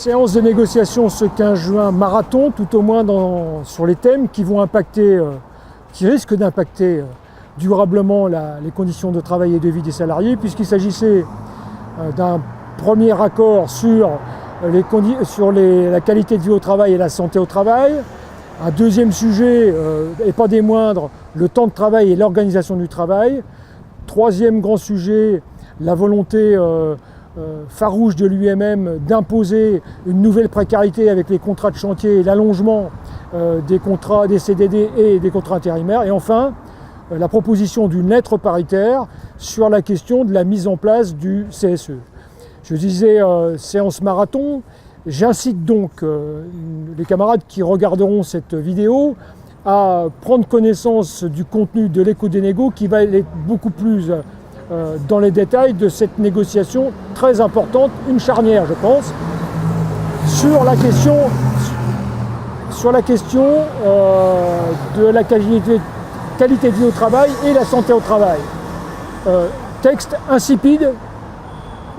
Séance de négociation ce 15 juin, marathon, tout au moins sur les thèmes qui vont impacter, qui risquent d'impacter durablement les conditions de travail et de vie des salariés, puisqu'il s'agissait d'un premier accord sur la qualité de vie au travail et la santé au travail. Un deuxième sujet, et pas des moindres, le temps de travail et l'organisation du travail. Troisième grand sujet, la volonté farouche de l'UMM d'imposer une nouvelle précarité avec les contrats de chantier et l'allongement des contrats, des CDD et des contrats intérimaires. Et enfin, la proposition d'une lettre paritaire sur la question de la mise en place du CSE. Je disais séance marathon. J'incite donc les camarades qui regarderont cette vidéo à prendre connaissance du contenu de l'écho des négos qui va aller beaucoup plus dans les détails de cette négociation très importante, une charnière je pense, sur la question de la qualité de vie au travail et la santé au travail. Texte insipide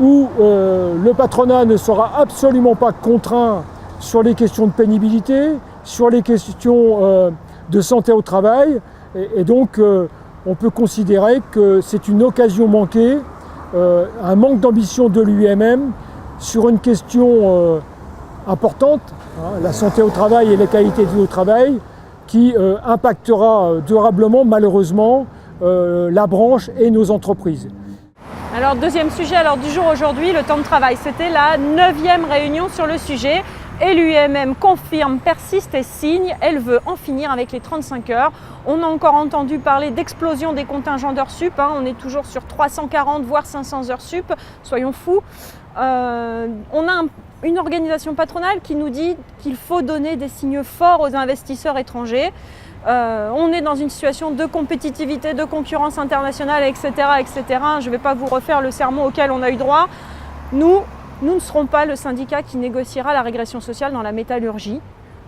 où le patronat ne sera absolument pas contraint sur les questions de pénibilité, sur les questions de santé au travail, et donc on peut considérer que c'est une occasion manquée, un manque d'ambition de l'UMM sur une question importante, la santé au travail et la qualité de vie au travail, qui impactera durablement, malheureusement, la branche et nos entreprises. Alors, deuxième sujet à l'ordre du jour aujourd'hui, le temps de travail. C'était la 9e réunion sur le sujet. Et l'UMM confirme, persiste et signe, elle veut en finir avec les 35 heures. On a encore entendu parler d'explosion des contingents d'heures sup, on est toujours sur 340 voire 500 heures sup, soyons fous. On a une organisation patronale qui nous dit qu'il faut donner des signes forts aux investisseurs étrangers. On est dans une situation de compétitivité, de concurrence internationale, etc. etc. Je ne vais pas vous refaire le sermon auquel on a eu droit. Nous ne serons pas le syndicat qui négociera la régression sociale dans la métallurgie.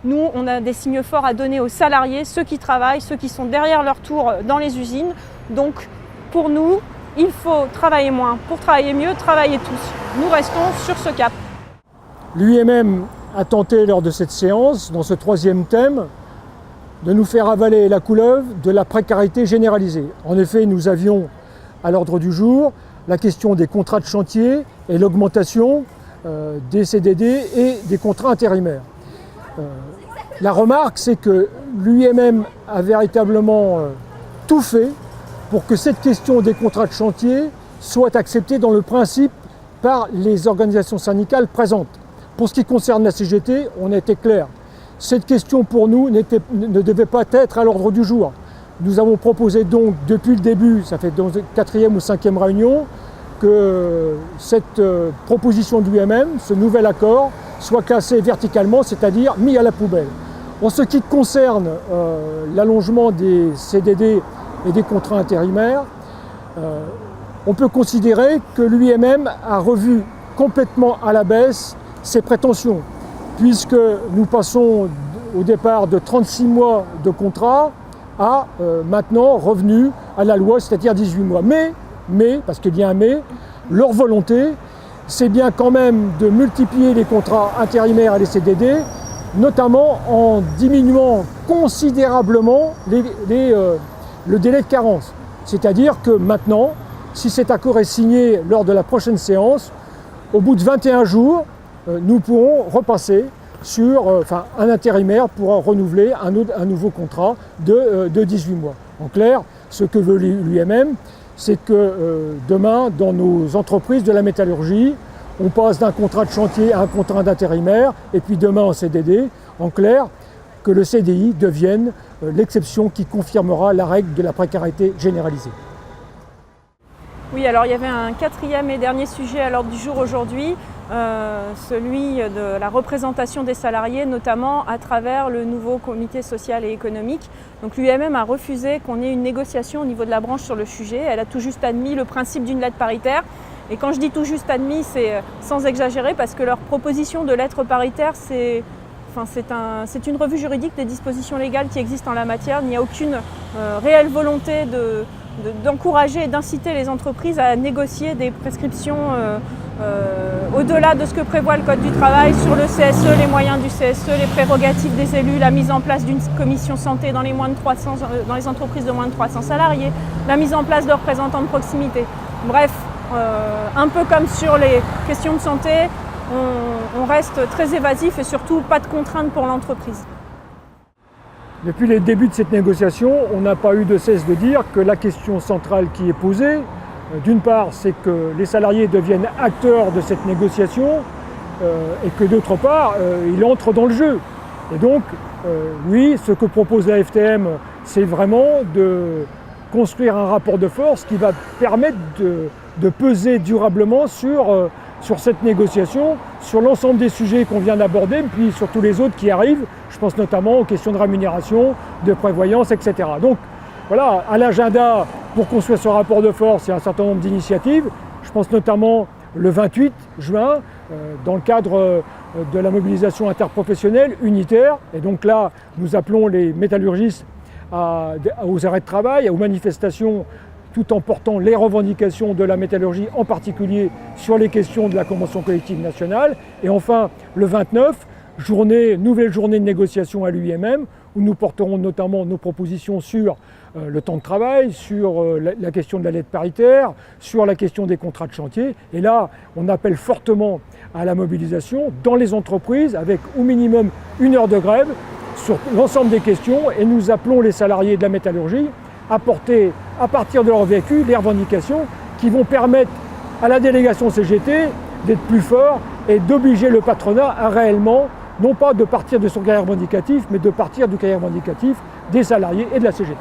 Nous, on a des signes forts à donner aux salariés, ceux qui travaillent, ceux qui sont derrière leur tour dans les usines. Donc, pour nous, il faut travailler moins. Pour travailler mieux, travailler tous. Nous restons sur ce cap. L'UMM a tenté lors de cette séance, dans ce troisième thème, de nous faire avaler la couleuvre de la précarité généralisée. En effet, nous avions à l'ordre du jour la question des contrats de chantier et l'augmentation des CDD et des contrats intérimaires. La remarque, c'est que l'UMM a véritablement tout fait pour que cette question des contrats de chantier soit acceptée dans le principe par les organisations syndicales présentes. Pour ce qui concerne la CGT, on a été clair. Cette question pour nous ne devait pas être à l'ordre du jour. Nous avons proposé donc depuis le début, ça fait dans la 4e ou 5e réunion, que cette proposition de l'UMM, ce nouvel accord, soit classé verticalement, c'est-à-dire mis à la poubelle. En ce qui concerne l'allongement des CDD et des contrats intérimaires, on peut considérer que l'UMM a revu complètement à la baisse ses prétentions, puisque nous passons au départ de 36 mois de contrat à maintenant revenu à la loi, c'est-à-dire 18 mois. Mais, parce qu'il y a un mais, leur volonté, c'est bien quand même de multiplier les contrats intérimaires et les CDD, notamment en diminuant considérablement le délai de carence. C'est-à-dire que maintenant, si cet accord est signé lors de la prochaine séance, au bout de 21 jours, nous pourrons repasser sur un intérimaire pourra renouveler un nouveau contrat de 18 mois. En clair, ce que veut l'UMM, c'est que demain, dans nos entreprises de la métallurgie, on passe d'un contrat de chantier à un contrat d'intérimaire, et puis demain en CDD. En clair, que le CDI devienne l'exception qui confirmera la règle de la précarité généralisée. Oui, alors il y avait un 4e et dernier sujet à l'ordre du jour aujourd'hui, celui de la représentation des salariés, notamment à travers le nouveau comité social et économique. Donc l'UMM a refusé qu'on ait une négociation au niveau de la branche sur le sujet. Elle a tout juste admis le principe d'une lettre paritaire. Et quand je dis tout juste admis, c'est sans exagérer, parce que leur proposition de lettre paritaire, c'est une revue juridique des dispositions légales qui existent en la matière. Il n'y a aucune réelle volonté d'encourager et d'inciter les entreprises à négocier des prescriptions au-delà de ce que prévoit le Code du travail sur le CSE, les moyens du CSE, les prérogatives des élus, la mise en place d'une commission santé dans les entreprises de moins de 300 salariés, la mise en place de représentants de proximité. Bref, un peu comme sur les questions de santé, on reste très évasif et surtout pas de contraintes pour l'entreprise. Depuis les débuts de cette négociation, on n'a pas eu de cesse de dire que la question centrale qui est posée, d'une part, c'est que les salariés deviennent acteurs de cette négociation et que d'autre part, ils entrent dans le jeu. Et donc, oui, ce que propose la FTM, c'est vraiment de construire un rapport de force qui va permettre de peser durablement sur cette négociation, sur l'ensemble des sujets qu'on vient d'aborder, puis sur tous les autres qui arrivent. Je pense notamment aux questions de rémunération, de prévoyance, etc. Donc voilà, à l'agenda pour construire ce rapport de force, il y a un certain nombre d'initiatives. Je pense notamment le 28 juin, dans le cadre de la mobilisation interprofessionnelle unitaire. Et donc là, nous appelons les métallurgistes aux arrêts de travail, aux manifestations, tout en portant les revendications de la métallurgie, en particulier sur les questions de la Convention collective nationale. Et enfin, le 29, nouvelle journée de négociation à l'UIMM, où nous porterons notamment nos propositions sur le temps de travail, sur la question de la lettre paritaire, sur la question des contrats de chantier. Et là, on appelle fortement à la mobilisation dans les entreprises, avec au minimum 1 heure de grève, sur l'ensemble des questions, et nous appelons les salariés de la métallurgie à porter, à partir de leur vécu, les revendications qui vont permettre à la délégation CGT d'être plus fort et d'obliger le patronat à réellement, non pas de partir de son cahier revendicatif, mais de partir du cahier revendicatif des salariés et de la CGT.